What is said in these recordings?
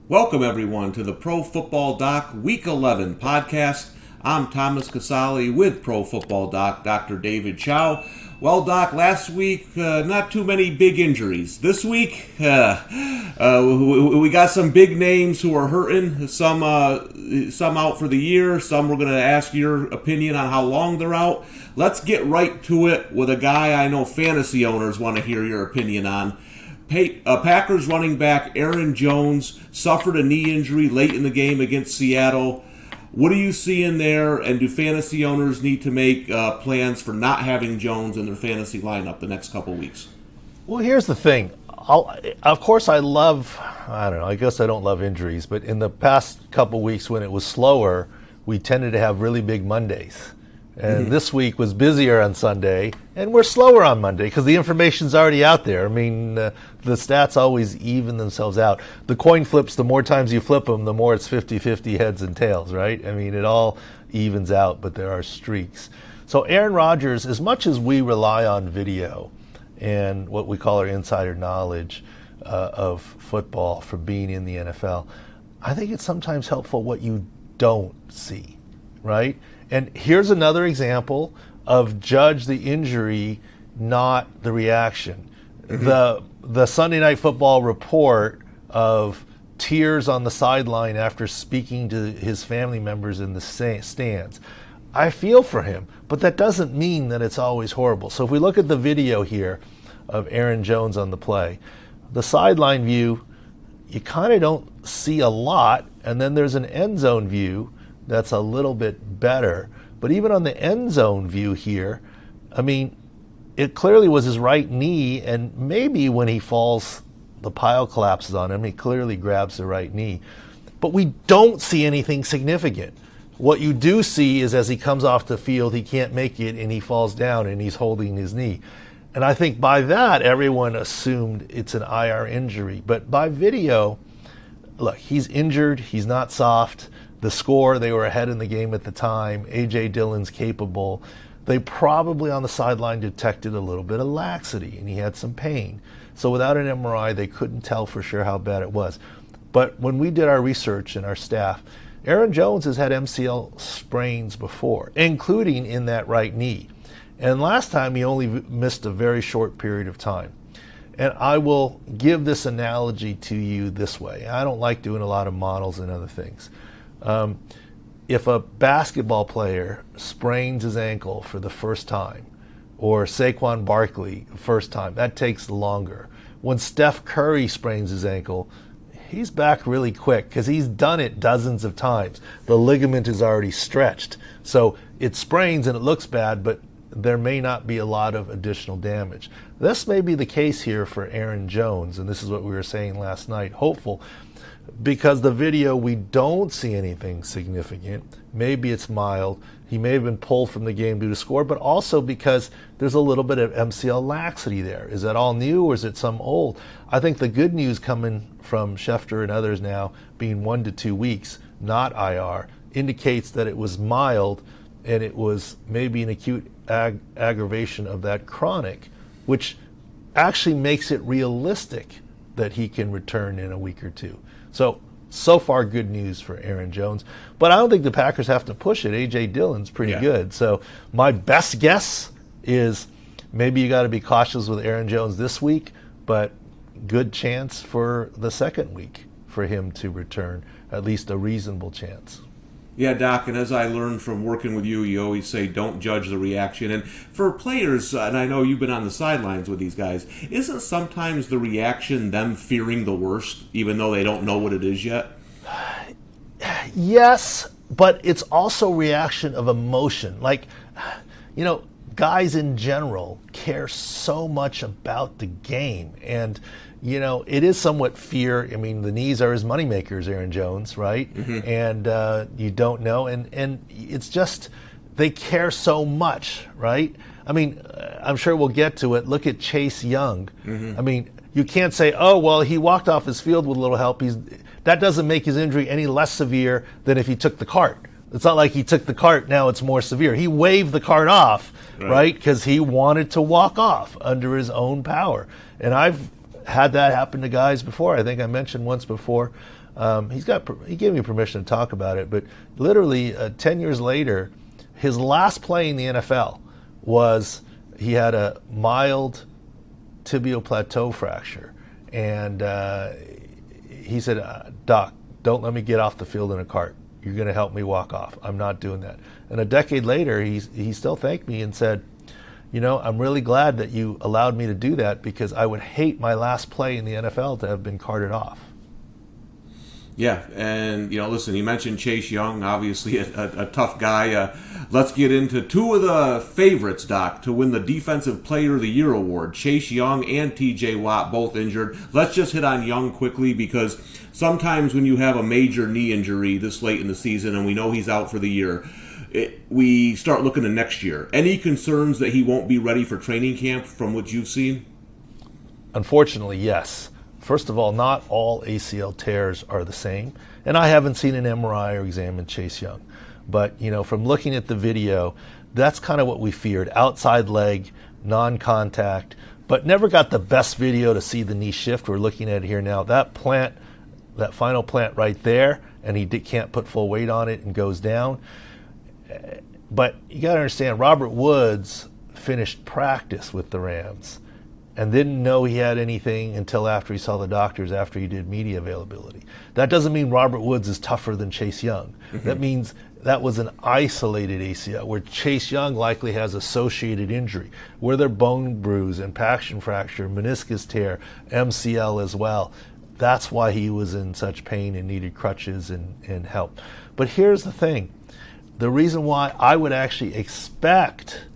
Welcome, everyone, to the Pro Football Doc Week 11 podcast. I'm Thomas Casale with Pro Football Doc, Dr. David Chao. Well, Doc, last week, not too many big injuries. This week, we got some big names who are hurting, some out for the year, some we're going to ask your opinion on how long they're out. Let's get right to it with a guy I know fantasy owners want to hear your opinion on. Packers running back Aaron Jones suffered a knee injury late in the game against Seattle. What are you seeing there, and do fantasy owners need to make plans for not having Jones in their fantasy lineup the next couple weeks? Well, here's the thing. Of course, I guess I don't love injuries, but in the past couple weeks when it was slower, we tended to have really big Mondays. And this week was busier on Sunday, and we're slower on Monday because the information's already out there. I mean, the stats always even themselves out. The coin flips, the more times you flip them, the more it's 50-50 heads and tails, right? I mean, it all evens out, but there are streaks. So Aaron Rodgers, as much as we rely on video and what we call our insider knowledge of football from being in the NFL, I think it's sometimes helpful what you don't see, right? And here's another example of judge the injury, not the reaction. The Sunday Night Football report of tears on the sideline after speaking to his family members in the stands. I feel for him, but that doesn't mean that it's always horrible. So if we look at the video here of Aaron Jones on the play, the sideline view, you kind of don't see a lot, and then there's an end zone view that's a little bit better. But even on the end zone view here, I mean, it clearly was his right knee, and maybe when he falls, the pile collapses on him. He clearly grabs the right knee. But we don't see anything significant. What you do see is as he comes off the field, he can't make it, and he falls down, and he's holding his knee. And I think by that, everyone assumed it's an IR injury. But by video, look, he's injured. He's not soft. The score, they were ahead in the game at the time. A.J. Dillon's capable. They probably on the sideline detected a little bit of laxity, and he had some pain. So without an MRI, they couldn't tell for sure how bad it was. But when we did our research and our staff, Aaron Jones has had MCL sprains before, including in that right knee. And last time, he only missed a very short period of time. And I will give this analogy to you this way. I don't like doing a lot of models and other things. If a basketball player sprains his ankle for the first time, or Saquon Barkley first time, that takes longer. When Steph Curry sprains his ankle, he's back really quick because he's done it dozens of times. The ligament is already stretched. So it sprains and it looks bad, but there may not be a lot of additional damage. This may be the case here for Aaron Jones, and this is what we were saying last night, hopeful. Because the video, we don't see anything significant. Maybe it's mild. He may have been pulled from the game due to score, but also because there's a little bit of MCL laxity there. Is that all new or is it some old? I think the good news coming from Schefter and others now, being 1 to 2 weeks, not IR, indicates that it was mild and it was maybe an acute aggravation of that chronic, which actually makes it realistic that he can return in a week or two. So far, good news for Aaron Jones. But I don't think the Packers have to push it. A.J. Dillon's pretty good. So my best guess is maybe you got to be cautious with Aaron Jones this week, but good chance for the second week for him to return, at least a reasonable chance. Yeah, Doc, and as I learned from working with you, you always say don't judge the reaction. And for players, and I know you've been on the sidelines with these guys, isn't sometimes the reaction them fearing the worst, even though they don't know what it is yet? Yes, but it's also reaction of emotion. Like, guys in general care so much about the game. And, it is somewhat fear. I mean, the knees are his moneymakers, Aaron Jones, right? And you don't know. And it's just they care so much, right? I mean, I'm sure we'll get to it. Look at Chase Young. I mean, you can't say, oh, well, he walked off his field with a little help. That doesn't make his injury any less severe than if he took the cart. It's not like he took the cart, now it's more severe. He waved the cart off, right? Because he wanted to walk off under his own power. And I've had that happen to guys before. I think I mentioned once before He gave me permission to talk about it, but literally 10 years later, his last play in the NFL was he had a mild tibial plateau fracture. And he said, Doc, don't let me get off the field in a cart. You're going to help me walk off. I'm not doing that. And a decade later, he still thanked me and said, I'm really glad that you allowed me to do that because I would hate my last play in the NFL to have been carted off. Yeah, and listen, you mentioned Chase Young, obviously a tough guy. Let's get into two of the favorites, Doc, to win the Defensive Player of the Year award. Chase Young and T.J. Watt both injured. Let's just hit on Young quickly because sometimes when you have a major knee injury this late in the season and we know he's out for the year, we start looking to next year. Any concerns that he won't be ready for training camp from what you've seen? Unfortunately, yes. First of all, not all ACL tears are the same. And I haven't seen an MRI or examined Chase Young. But, from looking at the video, that's kind of what we feared. Outside leg, non-contact, but never got the best video to see the knee shift. We're looking at it here now. That final plant right there, and he can't put full weight on it and goes down. But you got to understand, Robert Woods finished practice with the Rams and didn't know he had anything until after he saw the doctors, after he did media availability. That doesn't mean Robert Woods is tougher than Chase Young. Mm-hmm. That means that was an isolated ACL, where Chase Young likely has associated injury, where they're bone bruise, impaction fracture, meniscus tear, MCL as well. That's why he was in such pain and needed crutches and help. But here's the thing. The reason why I would actually expect,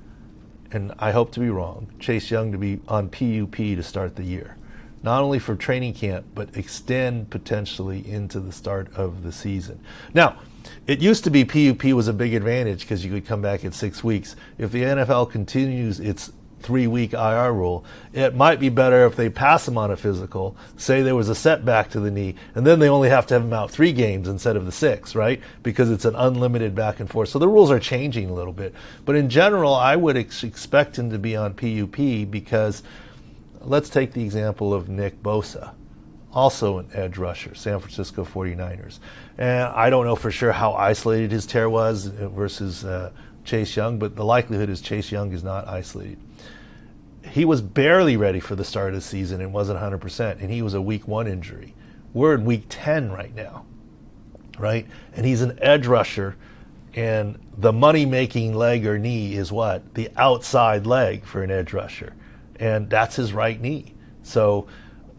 and I hope to be wrong, Chase Young to be on PUP to start the year. Not only for training camp, but extend potentially into the start of the season. Now, it used to be PUP was a big advantage because you could come back in 6 weeks. If the NFL continues its 3-week IR rule, it might be better if they pass him on a physical, say there was a setback to the knee, and then they only have to have him out 3 games instead of the 6, right? Because it's an unlimited back and forth. So the rules are changing a little bit. But in general, I would expect him to be on PUP because let's take the example of Nick Bosa, also an edge rusher, San Francisco 49ers. And I don't know for sure how isolated his tear was versus Chase Young, but the likelihood is Chase Young is not isolated. He was barely ready for the start of the season and wasn't 100%, and he was a week 1 injury. We're in week 10 right now, right? And he's an edge rusher, and the money-making leg or knee is what? The outside leg for an edge rusher, and that's his right knee. So,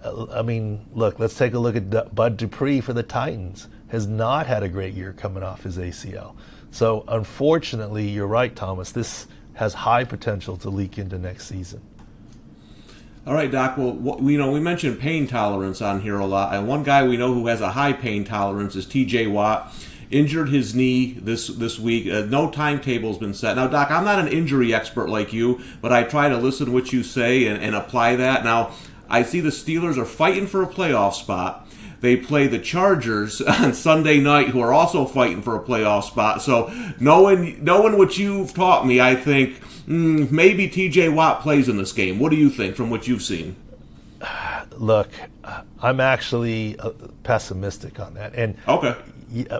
look, let's take a look at Bud Dupree for the Titans. Has not had a great year coming off his ACL. So, unfortunately, you're right, Thomas. This has high potential to leak into next season. All right, Doc. Well, we mentioned pain tolerance on here a lot, and one guy we know who has a high pain tolerance is T.J. Watt. Injured his knee this week. No timetable's been set. Now, Doc, I'm not an injury expert like you, but I try to listen to what you say and apply that. Now, I see the Steelers are fighting for a playoff spot. They play the Chargers on Sunday night, who are also fighting for a playoff spot. So, knowing what you've taught me, I think maybe T.J. Watt plays in this game. What do you think from what you've seen? Look, I'm actually pessimistic on that. And okay.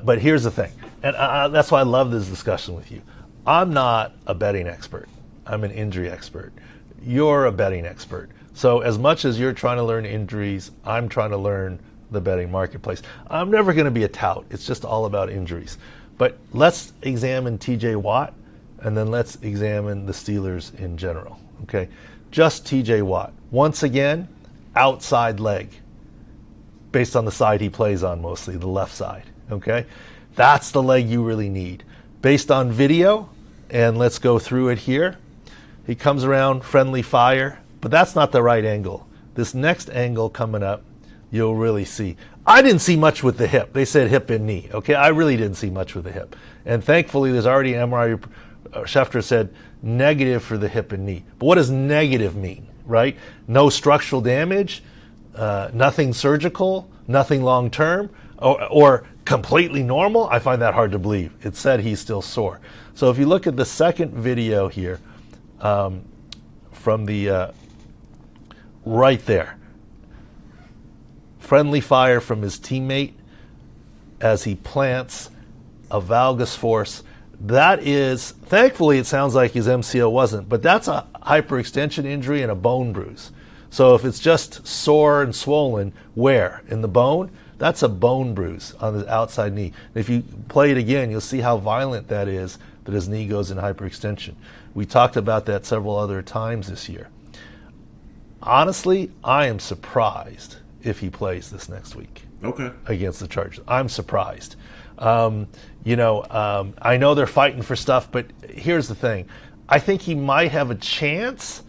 But here's the thing, and that's why I love this discussion with you. I'm not a betting expert. I'm an injury expert. You're a betting expert. So as much as you're trying to learn injuries, I'm trying to learn the betting marketplace. I'm never going to be a tout. It's just all about injuries. But let's examine T.J. Watt, and then let's examine the Steelers in general. Okay, just T.J. Watt. Once again, outside leg, based on the side he plays on mostly, the left side. Okay, that's the leg you really need. Based on video, and let's go through it here. He comes around friendly fire, but that's not the right angle. This next angle coming up, you'll really see. I didn't see much with the hip. They said hip and knee. Okay, I really didn't see much with the hip. And thankfully, there's already an MRI. Schefter said negative for the hip and knee. But what does negative mean, right? No structural damage, nothing surgical, nothing long-term, or completely normal? I find that hard to believe. It said he's still sore. So if you look at the second video here, from the right there, friendly fire from his teammate. as he plants a valgus force. That is, thankfully, it sounds like his MCL wasn't, but that's a hyperextension injury and a bone bruise. So if it's just sore and swollen, where? In the bone? That's a bone bruise on the outside knee. And if you play it again, you'll see how violent that is, that his knee goes in hyperextension. We talked about that several other times this year. Honestly, I am surprised if he plays this next week. Okay. Against the Chargers. I'm surprised. I know they're fighting for stuff, but here's the thing. I think he might have a chance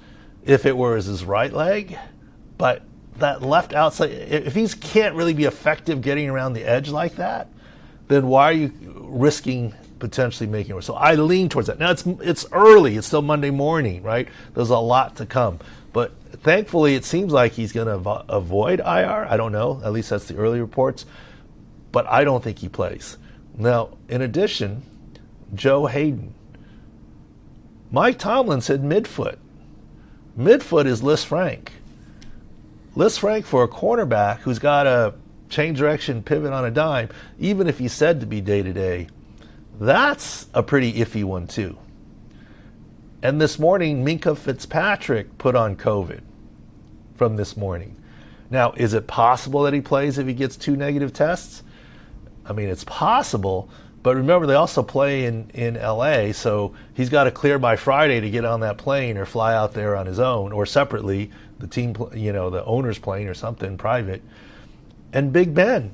if it were his right leg, but that left outside, if he can't really be effective getting around the edge like that, then why are you risking potentially making it worse? So I lean towards that. Now it's early. It's still Monday morning, right? There's a lot to come. But thankfully, it seems like he's going to avoid IR. I don't know. At least that's the early reports. But I don't think he plays. Now, in addition, Joe Hayden. Mike Tomlin said midfoot. Midfoot is Liz Frank. Liz Frank, for a cornerback who's got a change direction pivot on a dime, even if he's said to be day-to-day, that's a pretty iffy one too. And this morning, Minkah Fitzpatrick put on COVID from this morning. Now, is it possible that he plays if he gets 2 negative tests? I mean, it's possible, but remember, they also play in LA, so he's got to clear by Friday to get on that plane or fly out there on his own, or separately, the team, the owner's plane or something private. And Big Ben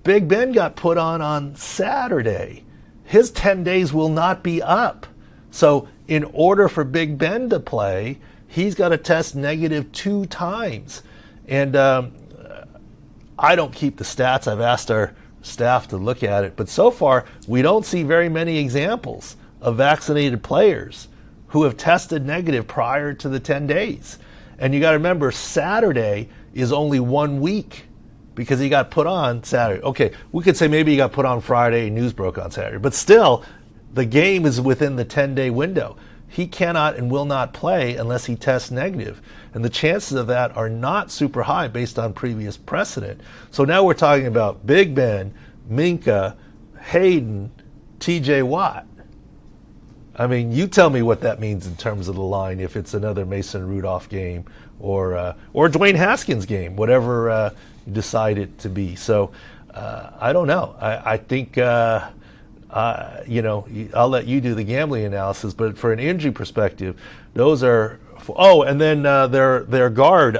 got put on Saturday. His 10 days will not be up. So in order for Big Ben to play, he's got to test negative 2 times. And I don't keep the stats. I've asked our staff to look at it. But so far, we don't see very many examples of vaccinated players who have tested negative prior to the 10 days. And you got to remember, Saturday is only 1 week because he got put on Saturday. Okay, we could say maybe he got put on Friday and news broke on Saturday. But still, the game is within the 10-day window. He cannot and will not play unless he tests negative. And the chances of that are not super high based on previous precedent. So now we're talking about Big Ben, Minkah, Hayden, TJ Watt. I mean, you tell me what that means in terms of the line, if it's another Mason Rudolph game or Dwayne Haskins game, whatever you decide it to be. So I don't know. I think, I'll let you do the gambling analysis, but for an injury perspective, those are. And then their guard,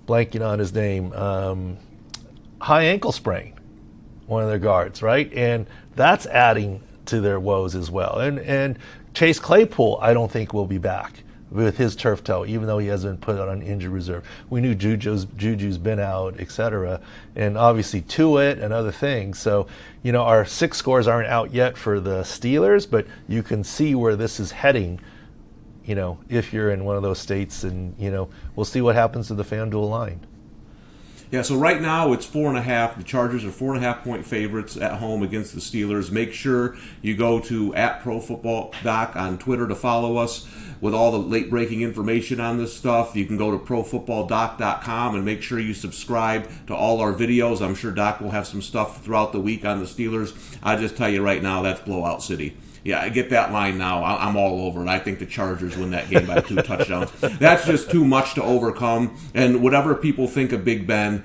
blanking on his name, high ankle sprain, one of their guards, right? And that's adding to their woes as well. And Chase Claypool, I don't think will be back with his turf toe, even though he hasn't been put on injury reserve. We knew Juju's been out, et and obviously Tuitt and other things. So, our 6 scores aren't out yet for the Steelers, but you can see where this is heading, if you're in one of those states, and, we'll see what happens to the FanDuel line. Yeah, so right now it's 4.5. The Chargers are 4.5-point favorites at home against the Steelers. Make sure you go to @ProFootballDoc on Twitter to follow us with all the late-breaking information on this stuff. You can go to ProFootballDoc.com and make sure you subscribe to all our videos. I'm sure Doc will have some stuff throughout the week on the Steelers. I just tell you right now, that's blowout city. Yeah, I get that line now. I'm all over it. I think the Chargers win that game by 2 touchdowns. That's just too much to overcome. And whatever people think of Big Ben,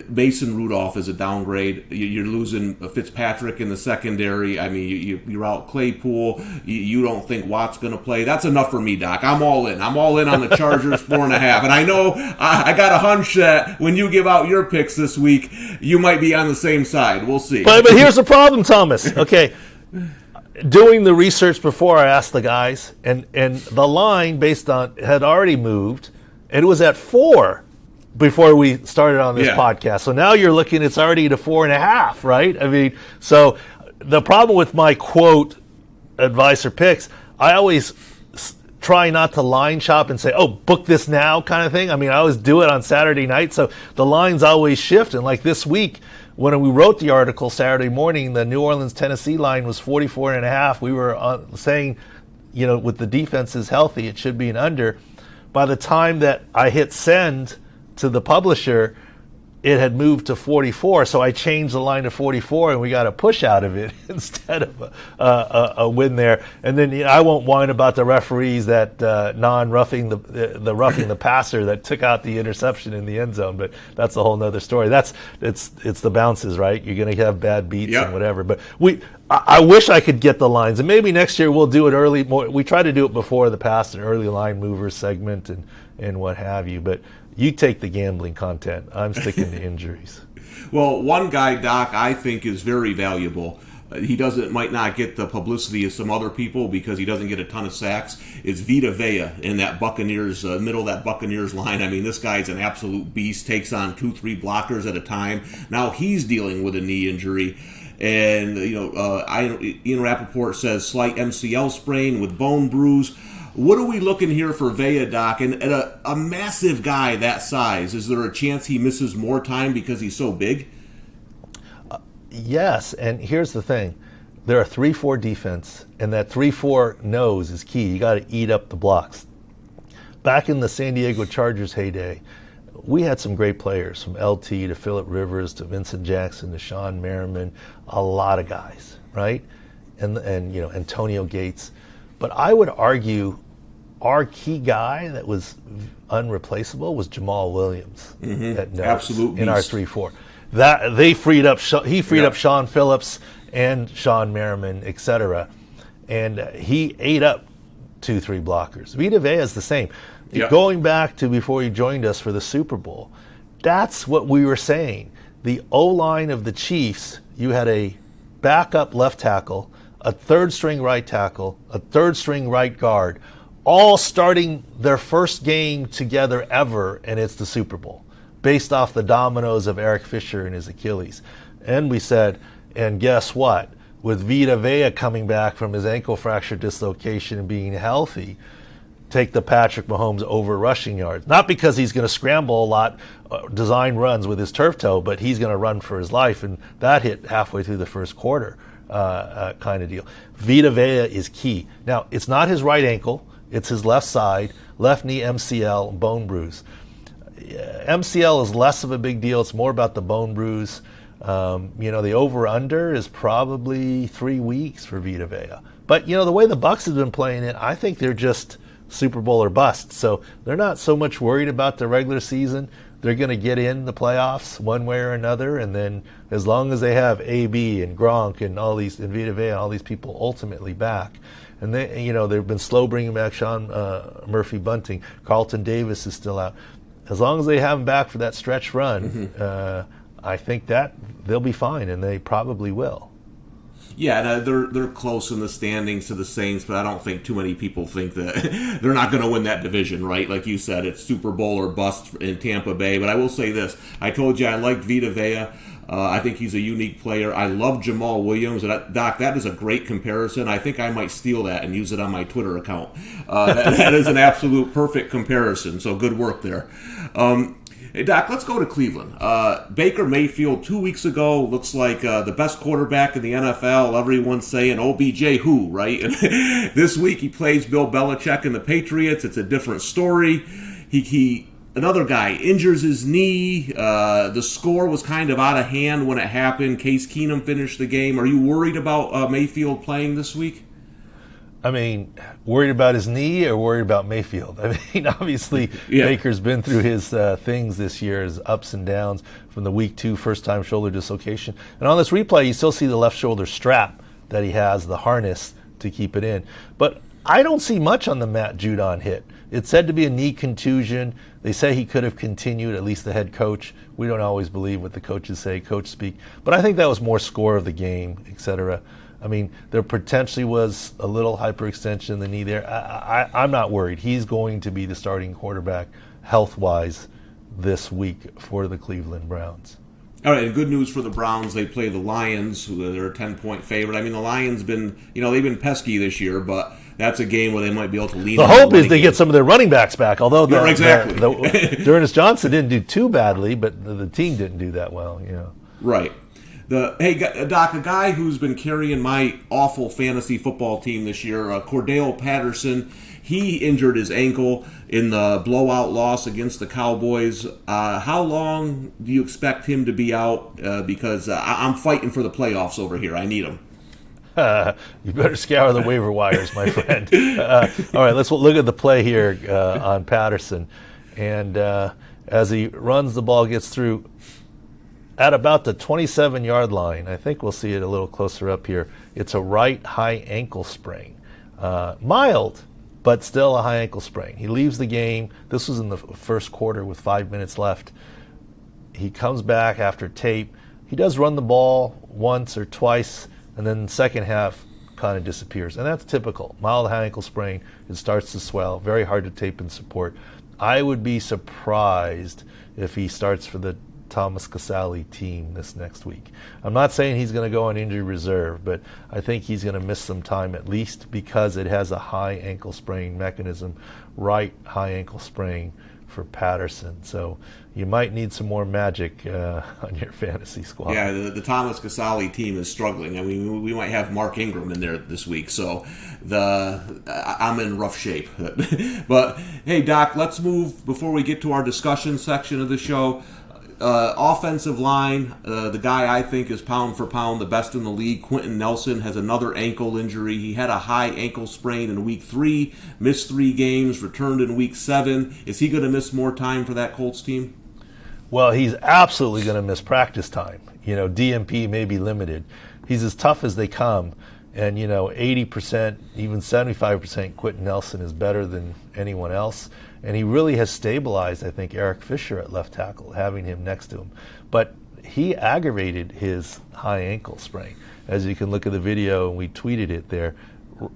Mason Rudolph is a downgrade. You're losing Fitzpatrick in the secondary. I mean, you're out Claypool. You don't think Watt's going to play. That's enough for me, Doc. I'm all in. I'm all in on the Chargers 4.5. And I know I got a hunch that when you give out your picks this week, you might be on the same side. We'll see. But here's the problem, Thomas. Okay. Doing the research before, I asked the guys, and the line had already moved, and it was at 4 before we started on this podcast. So now you're looking, it's already to 4.5, right? I mean, so the problem with my quote advice or picks, I always try not to line shop and say, oh, book this now kind of thing. I mean, I always do it on Saturday night, so the lines always shift. And like this week, when we wrote the article Saturday morning, the New Orleans, Tennessee line was 44.5. We were saying, with the defenses healthy, it should be an under. By the time that I hit send to the publisher, it had moved to 44, so I changed the line to 44, and we got a push out of it instead of a win there. And then I won't whine about the referees that roughing the passer that took out the interception in the end zone, but that's a whole nother story. It's the bounces, right? You're going to have bad beats and whatever. But I wish I could get the lines, and maybe next year we'll do it early. We try to do it before the pass, an early line mover segment and what have you, but. You take the gambling content. I'm sticking to injuries. Well, one guy, Doc, I think is very valuable. He might not get the publicity of some other people because he doesn't get a ton of sacks. Is Vita Vea in that Buccaneers middle of that Buccaneers line? I mean, this guy's an absolute beast. Takes on 2-3 blockers at a time. Now he's dealing with a knee injury. And Ian Rappaport says slight MCL sprain with bone bruise. What are we looking here for Vea, Doc? And a massive guy that size, is there a chance he misses more time because he's so big? Yes, and here's the thing. They're a 3-4 defense, and that 3-4 nose is key. You got to eat up the blocks. Back in the San Diego Chargers heyday, we had some great players, from LT to Phillip Rivers to Vincent Jackson to Sean Merriman, a lot of guys, right? And Antonio Gates. But I would argue our key guy that was unreplaceable was Jamal Williams at nose. Absolute in our 3-4. That he freed up Sean Phillips and Sean Merriman, etc. And he ate up 2-3 blockers. Vita Vea is the same. Going back to before you joined us for the Super Bowl, that's what we were saying. The O-line of the Chiefs, you had a backup left tackle, a third-string right tackle, a third-string right guard, all starting their first game together ever, and it's the Super Bowl, based off the dominoes of Eric Fisher and his Achilles. And we said, and guess what? With Vita Vea coming back from his ankle fracture dislocation and being healthy, take the Patrick Mahomes over rushing yards. Not because he's going to scramble a lot, design runs with his turf toe, but he's going to run for his life, and that hit halfway through the first quarter. Kind of deal. Vita Vea is key. Now, it's not his right ankle. It's his left side, left knee MCL, bone bruise. MCL is less of a big deal. It's more about the bone bruise. The over-under is probably 3 weeks for Vita Vea. But, the way the Bucs have been playing it, I think they're just Super Bowl or bust. So they're not so much worried about the regular season. They're going to get in the playoffs one way or another, and then as long as they have AB and Gronk and all these, and Vita Vea and all these people ultimately back, and they've been slow bringing back Sean Murphy Bunting. Carlton Davis is still out. As long as they have him back for that stretch run, I think that they'll be fine, and they probably will. Yeah, they're close in the standings to the Saints, but I don't think too many people think that they're not going to win that division, right? Like you said, it's Super Bowl or bust in Tampa Bay. But I will say this. I told you I liked Vita Vea. I think he's a unique player. I love Jamal Williams. Doc, that is a great comparison. I think I might steal that and use it on my Twitter account. That is an absolute perfect comparison, so good work there. Hey, Doc, let's go to Cleveland. Baker Mayfield 2 weeks ago looks like the best quarterback in the NFL. Everyone's saying OBJ who, right? This week he plays Bill Belichick and the Patriots. It's a different story. Another guy injures his knee. The score was kind of out of hand when it happened. Case Keenum finished the game. Are you worried about Mayfield playing this week? I mean, worried about his knee or worried about Mayfield? I mean, obviously, Baker's been through his things this year, his ups and downs from the week 2 first-time shoulder dislocation. And on this replay, you still see the left shoulder strap that he has, the harness to keep it in. But I don't see much on the Matt Judon hit. It's said to be a knee contusion. They say he could have continued, at least the head coach. We don't always believe what the coaches say, coach speak. But I think that was more score of the game, etc. I mean, there potentially was a little hyperextension in the knee there. I'm not worried. He's going to be the starting quarterback health-wise this week for the Cleveland Browns. All right, and good news for the Browns. They play the Lions, who they're a 10-point favorite. I mean, the Lions they've been pesky this year, but that's a game where they might be able to lead. The hope is they get some of their running backs back, although exactly. D'Ernest Johnson didn't do too badly, but the team didn't do that well. Right. Doc, a guy who's been carrying my awful fantasy football team this year, Cordell Patterson, he injured his ankle in the blowout loss against the Cowboys. How long do you expect him to be out? Because I'm fighting for the playoffs over here. I need him. You better scour the waiver wires, my friend. All right, let's look at the play here on Patterson. And as he runs the ball, gets through at about the 27-yard line. I think we'll see it a little closer up here. It's a right high ankle sprain. Mild, but still a high ankle sprain. He leaves the game. This was in the first quarter with 5 minutes left. He comes back after tape. He does run the ball once or twice, and then the second half kind of disappears. And that's typical. Mild high ankle sprain. It starts to swell. Very hard to tape and support. I would be surprised if he starts for the Thomas Casale team this next week. I'm not saying he's going to go on injury reserve, but I think he's going to miss some time at least because it has a high ankle sprain mechanism, right high ankle sprain for Patterson. So you might need some more magic on your fantasy squad. Yeah, the Thomas Casale team is struggling. I mean, we might have Mark Ingram in there this week, so I'm in rough shape. But hey, Doc, let's move before we get to our discussion section of the show. Offensive line, the guy I think is pound for pound the best in the league, Quinton Nelson, has another ankle injury. He had a high ankle sprain in week 3, missed 3 games, returned in week 7. Is he going to miss more time for that Colts team? Well, he's absolutely going to miss practice time. DMP may be limited. He's as tough as they come. And, 80%, even 75% Quinton Nelson is better than anyone else. And he really has stabilized, I think, Eric Fisher at left tackle, having him next to him. But he aggravated his high ankle sprain. As you can look at the video, and we tweeted it there,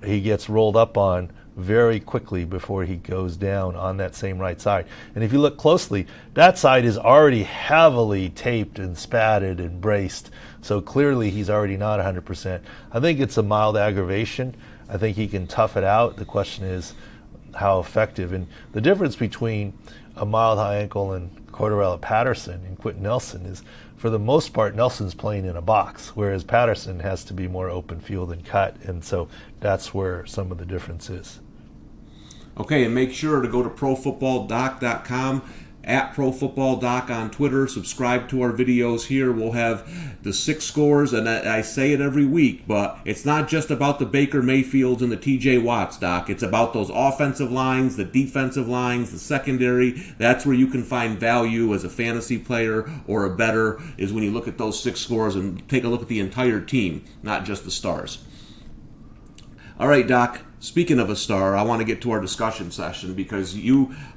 he gets rolled up on very quickly before he goes down on that same right side. And if you look closely, that side is already heavily taped and spatted and braced. So clearly he's already not 100%. I think it's a mild aggravation. I think he can tough it out. The question is how effective. And the difference between a mild high ankle and Cordell Patterson and Quinton Nelson is, for the most part, Nelson's playing in a box, whereas Patterson has to be more open field and cut. And so that's where some of the difference is. Okay, and make sure to go to profootballdoc.com, at profootballdoc on Twitter. Subscribe to our videos here. We'll have the 6 scores, and I say it every week, but it's not just about the Baker Mayfields and the TJ Watts, Doc. It's about those offensive lines, the defensive lines, the secondary. That's where you can find value as a fantasy player or a bettor, is when you look at those 6 scores and take a look at the entire team, not just the stars. All right, Doc. Speaking of a star, I want to get to our discussion session because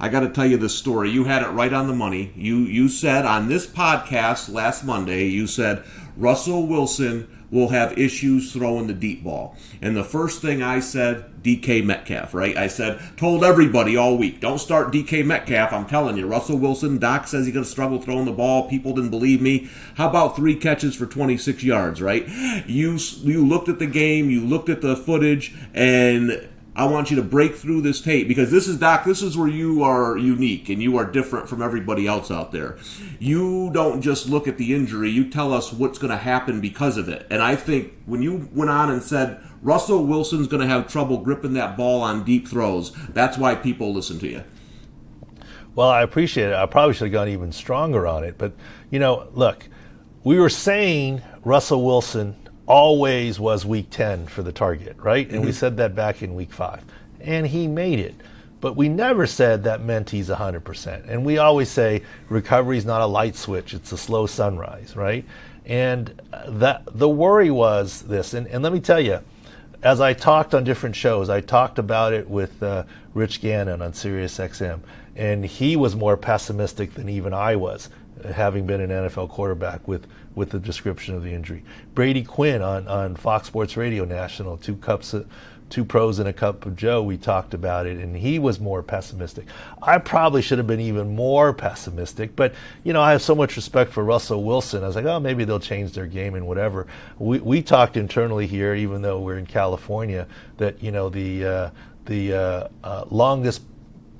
I got to tell you this story. You had it right on the money. You said on this podcast last Monday, you said Russell Wilson will have issues throwing the deep ball. And the first thing I said, DK Metcalf, right? I told everybody all week, don't start DK Metcalf. I'm telling you, Russell Wilson, Doc says he's going to struggle throwing the ball. People didn't believe me. How about 3 catches for 26 yards, right? You looked at the game, you looked at the footage, and I want you to break through this tape because this is where you are unique and you are different from everybody else out there. You don't just look at the injury, you tell us what's going to happen because of it. And I think when you went on and said Russell Wilson's going to have trouble gripping that ball on deep throws, that's why people listen to you. Well, I appreciate it. I probably should have gone even stronger on it. But, look, we were saying Russell Wilson always was week 10 for the target, right? And we said that back in week 5. And he made it. But we never said that meant he's 100%. And we always say recovery is not a light switch, it's a slow sunrise, right? And the worry was this. And let me tell you, as I talked on different shows, I talked about it with Rich Gannon on Sirius XM. And he was more pessimistic than even I was, having been an NFL quarterback with the description of the injury. Brady Quinn on Fox Sports Radio National, 2 pros and a cup of Joe, we talked about it, and he was more pessimistic. I probably should have been even more pessimistic, but, I have so much respect for Russell Wilson. I was like, oh, maybe they'll change their game and whatever. We talked internally here, even though we're in California, that, the longest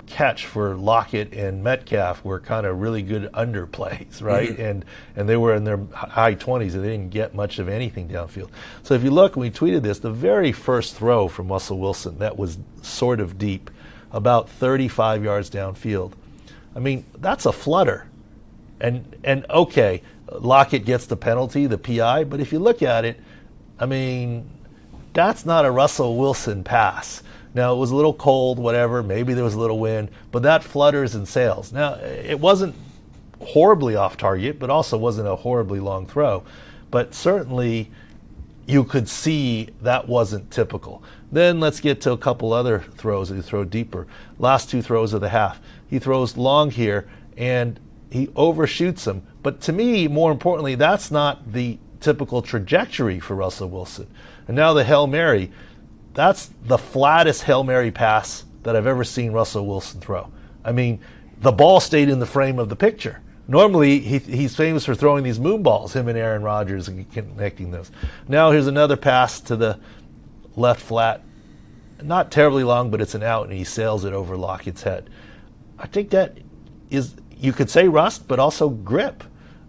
catch for Lockett and Metcalf were kind of really good underplays, right? And they were in their high 20s, and they didn't get much of anything downfield. So if you look, when we tweeted this, the very first throw from Russell Wilson, that was sort of deep, about 35 yards downfield. I mean, that's a flutter. And okay, Lockett gets the penalty, the PI, but if you look at it, I mean, that's not a Russell Wilson pass. Now, it was a little cold, whatever, maybe there was a little wind, but that flutters and sails. Now, it wasn't horribly off target, but also wasn't a horribly long throw. But certainly, you could see that wasn't typical. Then let's get to a couple other throws that he throw deeper. Last two throws of the half. He throws long here, and he overshoots them. But to me, more importantly, that's not the typical trajectory for Russell Wilson. And now the Hail Mary. That's the flattest Hail Mary pass that I've ever seen Russell Wilson throw. I mean, the ball stayed in the frame of the picture. Normally, he's famous for throwing these moon balls, him and Aaron Rodgers, and connecting those. Now here's another pass to the left flat. Not terribly long, but it's an out, and he sails it over Lockett's head. I think that is, you could say rust, but also grip.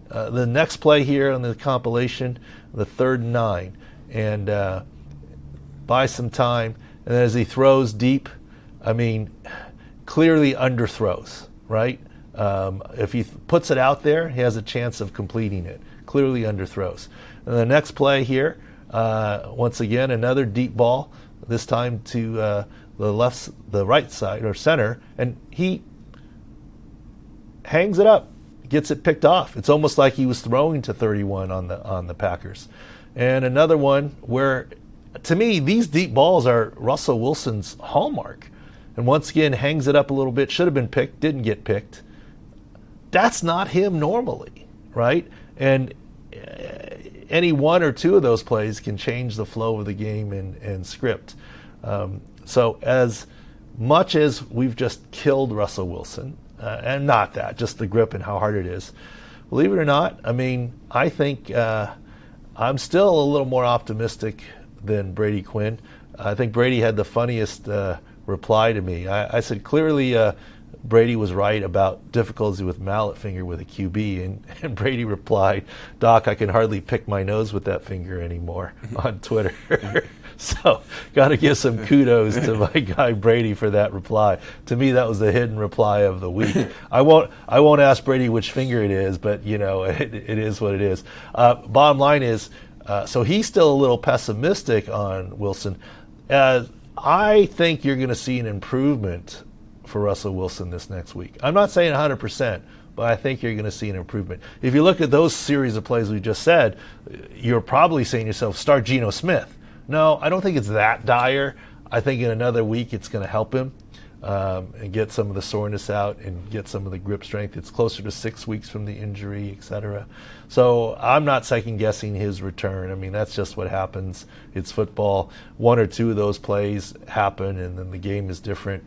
The next play here on the compilation, the 3rd and 9. And buy some time, and then as he throws deep, I mean, clearly underthrows, right? If he puts it out there, he has a chance of completing it. Clearly underthrows. And the next play here, once again, another deep ball, this time to the right side or center, and he hangs it up, gets it picked off. It's almost like he was throwing to 31 on the Packers. And another one where, to me, these deep balls are Russell Wilson's hallmark. And once again, hangs it up a little bit. Should have been picked, didn't get picked. That's not him normally, right? And any one or two of those plays can change the flow of the game and script. So as much as we've just killed Russell Wilson, and not that, just the grip and how hard it is, believe it or not, I mean, I think I'm still a little more optimistic than Brady Quinn. I think Brady had the funniest reply to me. I said, clearly Brady was right about difficulty with mallet finger with a QB, and Brady replied, "Doc, I can hardly pick my nose with that finger anymore," on Twitter. So, got to give some kudos to my guy Brady for that reply. To me, that was the hidden reply of the week. I won't ask Brady which finger it is, but you know, it is what it is. Bottom line is, so he's still a little pessimistic on Wilson. I think you're going to see an improvement for Russell Wilson this next week. I'm not saying 100%, but I think you're going to see an improvement. If you look at those series of plays we just said, you're probably saying to yourself, start Geno Smith. No, I don't think it's that dire. I think in another week it's going to help him and get some of the soreness out and get some of the grip strength. It's closer to 6 weeks from the injury, etc. So I'm not second-guessing his return. I mean, that's just what happens. It's football. One or two of those plays happen, and then the game is different.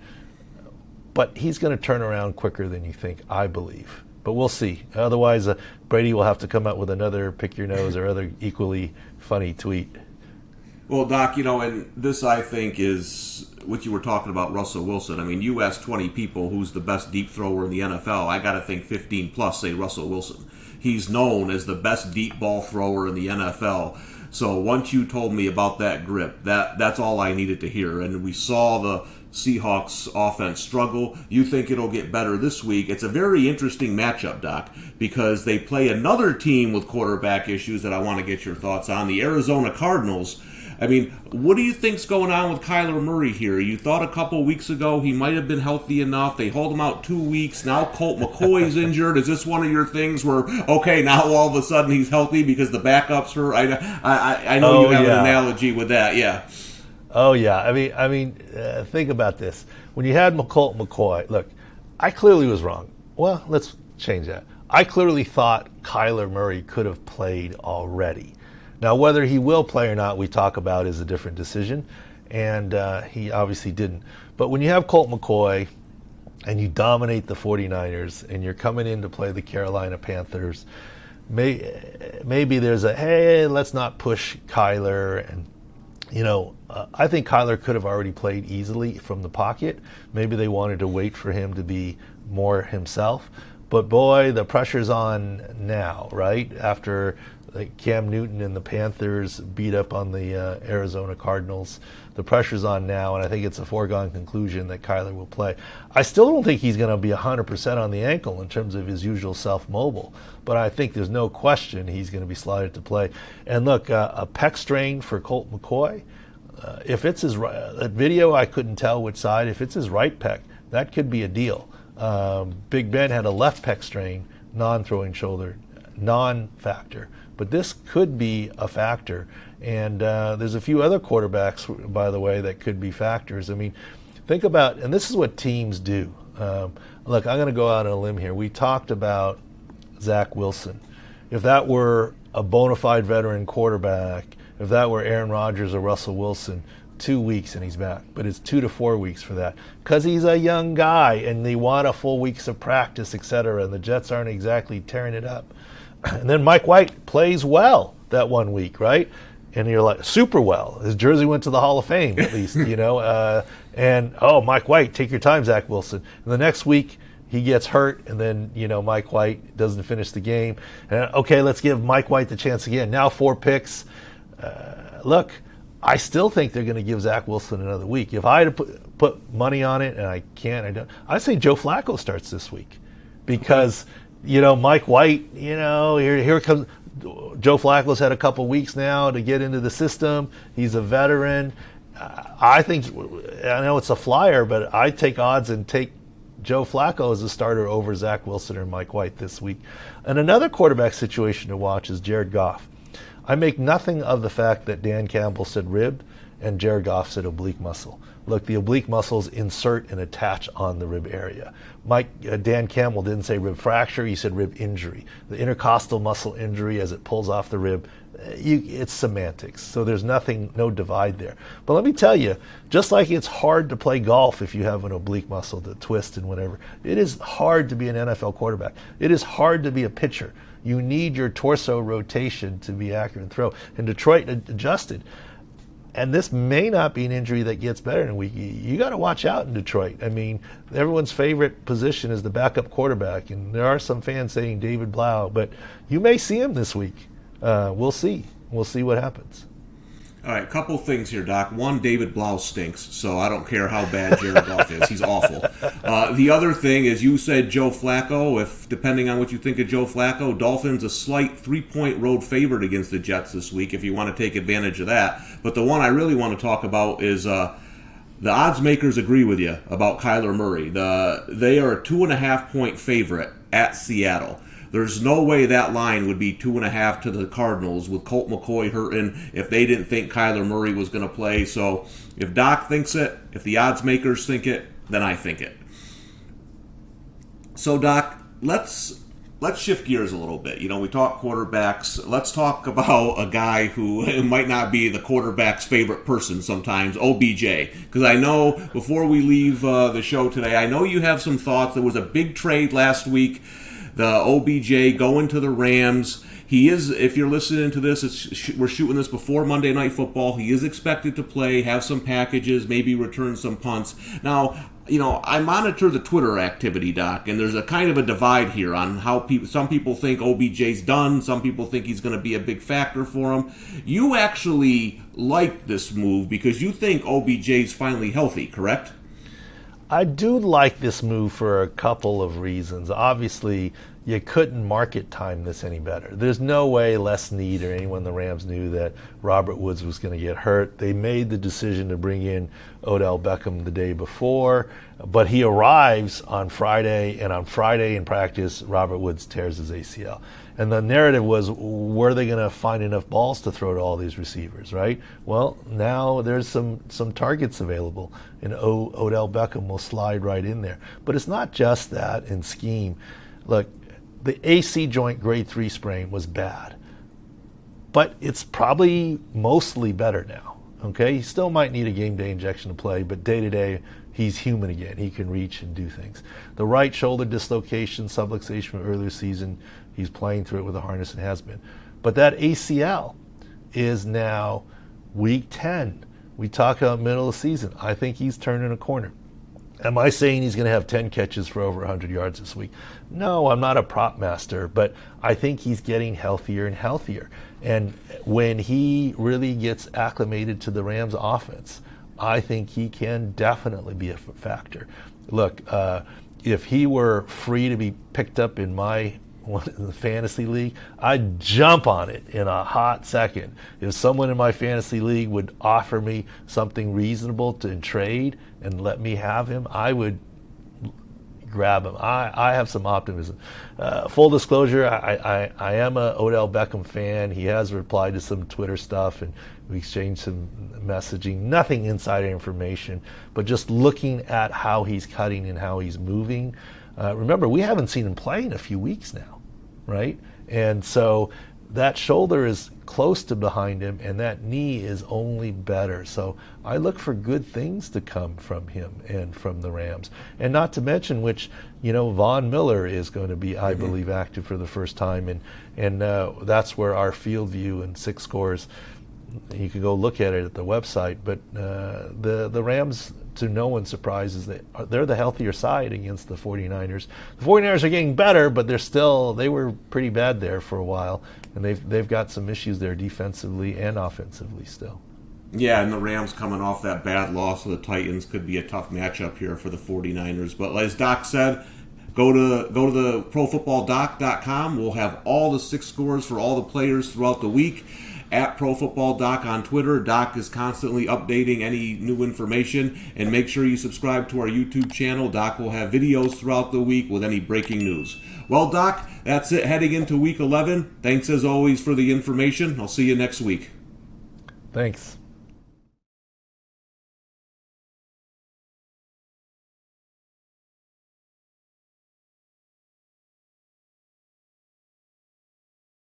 But he's going to turn around quicker than you think, I believe. But we'll see. Otherwise, Brady will have to come out with another pick your nose or other equally funny tweet. Well, Doc, you know, and this, I think, is what you were talking about, Russell Wilson. I mean, you ask 20 people who's the best deep thrower in the NFL. I got to think 15 plus say Russell Wilson. He's known as the best deep ball thrower in the NFL. So once you told me about that grip, that's all I needed to hear. And we saw the Seahawks offense struggle. You think it'll get better this week. It's a very interesting matchup, Doc, because they play another team with quarterback issues that I want to get your thoughts on, the Arizona Cardinals. I mean, what do you think's going on with Kyler Murray here? You thought a couple weeks ago he might have been healthy enough. They hold him out 2 weeks. Now Colt McCoy's injured. Is this one of your things where, okay, now all of a sudden he's healthy because the backup's hurt? I know you have an analogy with that, yeah. Oh, yeah. I mean, think about this. When you had Colt McCoy, look, I clearly was wrong. Well, let's change that. I clearly thought Kyler Murray could have played already. Now, whether he will play or not, we talk about is a different decision, and he obviously didn't. But when you have Colt McCoy and you dominate the 49ers and you're coming in to play the Carolina Panthers, maybe there's a, hey, let's not push Kyler, and I think Kyler could have already played easily from the pocket. Maybe they wanted to wait for him to be more himself. But boy, the pressure's on now, right? After Cam Newton and the Panthers beat up on the Arizona Cardinals, the pressure's on now, and I think it's a foregone conclusion that Kyler will play. I still don't think he's going to be 100% on the ankle in terms of his usual self-mobile, but I think there's no question he's going to be slotted to play. And look, a pec strain for Colt McCoy, if it's his that video, I couldn't tell which side. If it's his right pec, that could be a deal. Big Ben had a left pec strain, non-throwing shoulder, non-factor. But this could be a factor. And there's a few other quarterbacks, by the way, that could be factors. I mean, think about, and this is what teams do. Look, I'm going to go out on a limb here. We talked about Zach Wilson. If that were a bona fide veteran quarterback, if that were Aaron Rodgers or Russell Wilson, 2 weeks and he's back. But it's 2 to 4 weeks for that because he's a young guy and they want a full weeks of practice, etc. And the Jets aren't exactly tearing it up. And then Mike White plays well that 1 week, right? And you're like, super well. His jersey went to the Hall of Fame, at least, And, Mike White, take your time, Zach Wilson. And the next week, he gets hurt, and then, Mike White doesn't finish the game. And, okay, let's give Mike White the chance again. Now 4 picks. Look, I still think they're going to give Zach Wilson another week. If I had to put money on it, and I can't, I don't. I say Joe Flacco starts this week because – Mike White, here comes Joe Flacco's had a couple weeks now to get into the system. He's a veteran. I know it's a flyer, but I take odds and take Joe Flacco as a starter over Zach Wilson or Mike White this week. And another quarterback situation to watch is Jared Goff. I make nothing of the fact that Dan Campbell said rib and Jared Goff said oblique muscle. Look, the oblique muscles insert and attach on the rib area. Dan Campbell didn't say rib fracture, he said rib injury. The intercostal muscle injury as it pulls off the rib, it's semantics. So there's no divide there. But let me tell you, just like it's hard to play golf if you have an oblique muscle to twist and whatever, it is hard to be an NFL quarterback. It is hard to be a pitcher. You need your torso rotation to be accurate and throw. And Detroit adjusted. And this may not be an injury that gets better in a week. You got to watch out in Detroit. I mean, everyone's favorite position is the backup quarterback, and there are some fans saying David Blau, but you may see him this week. We'll see. We'll see what happens. All right, couple things here, Doc. One, David Blau stinks, so I don't care how bad Jared Goff is. He's awful. The other thing is you said Joe Flacco. If depending on what you think of Joe Flacco, Dolphins a slight 3-point road favorite against the Jets this week if you want to take advantage of that. But the one I really want to talk about is the odds makers agree with you about Kyler Murray. They are a 2.5-point favorite at Seattle. There's no way that line would be 2.5 to the Cardinals with Colt McCoy hurting if they didn't think Kyler Murray was going to play. So if Doc thinks it, if the odds makers think it, then I think it. So Doc, let's shift gears a little bit. We talk quarterbacks. Let's talk about a guy who might not be the quarterback's favorite person sometimes, OBJ. Because I know before we leave the show today, I know you have some thoughts. There was a big trade last week. The OBJ going to the Rams. He is, if you're listening to this, we're shooting this before Monday Night Football. He is expected to play, have some packages, maybe return some punts. Now, I monitor the Twitter activity, Doc, and there's a kind of a divide here on how some people think OBJ's done, some people think he's going to be a big factor for him. You actually like this move because you think OBJ's finally healthy, correct? I do like this move for a couple of reasons. Obviously, you couldn't market time this any better. There's no way Les Snead or anyone in the Rams knew that Robert Woods was going to get hurt. They made the decision to bring in Odell Beckham the day before, but he arrives on Friday, and on Friday in practice, Robert Woods tears his ACL. And the narrative was, were they going to find enough balls to throw to all these receivers, right? Well, now there's some targets available, and Odell Beckham will slide right in there. But it's not just that in scheme. Look, the AC joint grade 3 sprain was bad, but it's probably mostly better now, okay? He still might need a game day injection to play, but day to day, he's human again. He can reach and do things. The right shoulder dislocation, subluxation from earlier season, he's playing through it with a harness and has been. But that ACL is now Week 10, we talk about middle of the season. I think he's turning a corner. Am I saying he's going to have 10 catches for over 100 yards this week? No, I'm not a prop master, but I think he's getting healthier and healthier. And when he really gets acclimated to the Rams offense, I think he can definitely be a factor. Look, if he were free to be picked up in the fantasy league, I'd jump on it in a hot second. If someone in my fantasy league would offer me something reasonable to trade and let me have him, I would grab him. I have some optimism. Full disclosure, I am a Odell Beckham fan. He has replied to some Twitter stuff, and we exchanged some messaging. Nothing insider information, but just looking at how he's cutting and how he's moving. Remember, we haven't seen him play in a few weeks now, right? And so that shoulder is close to behind him, and that knee is only better. So I look for good things to come from him and from the Rams. And not to mention, which, Von Miller is going to be, I believe, active for the first time. And that's where our field view and six scores, you can go look at it at the website. But the Rams, to no one's surprise, is that they're the healthier side against the 49ers. The 49ers are getting better, but they were pretty bad there for a while, and they've got some issues there defensively and offensively still. Yeah, and the Rams coming off that bad loss to the Titans could be a tough matchup here for the 49ers. But as Doc said, go to the profootballdoc.com. We'll have all the six scores for all the players throughout the week. At ProFootballDoc on Twitter. Doc is constantly updating any new information. And make sure you subscribe to our YouTube channel. Doc will have videos throughout the week with any breaking news. Well, Doc, that's it heading into Week 11. Thanks as always for the information. I'll see you next week. Thanks.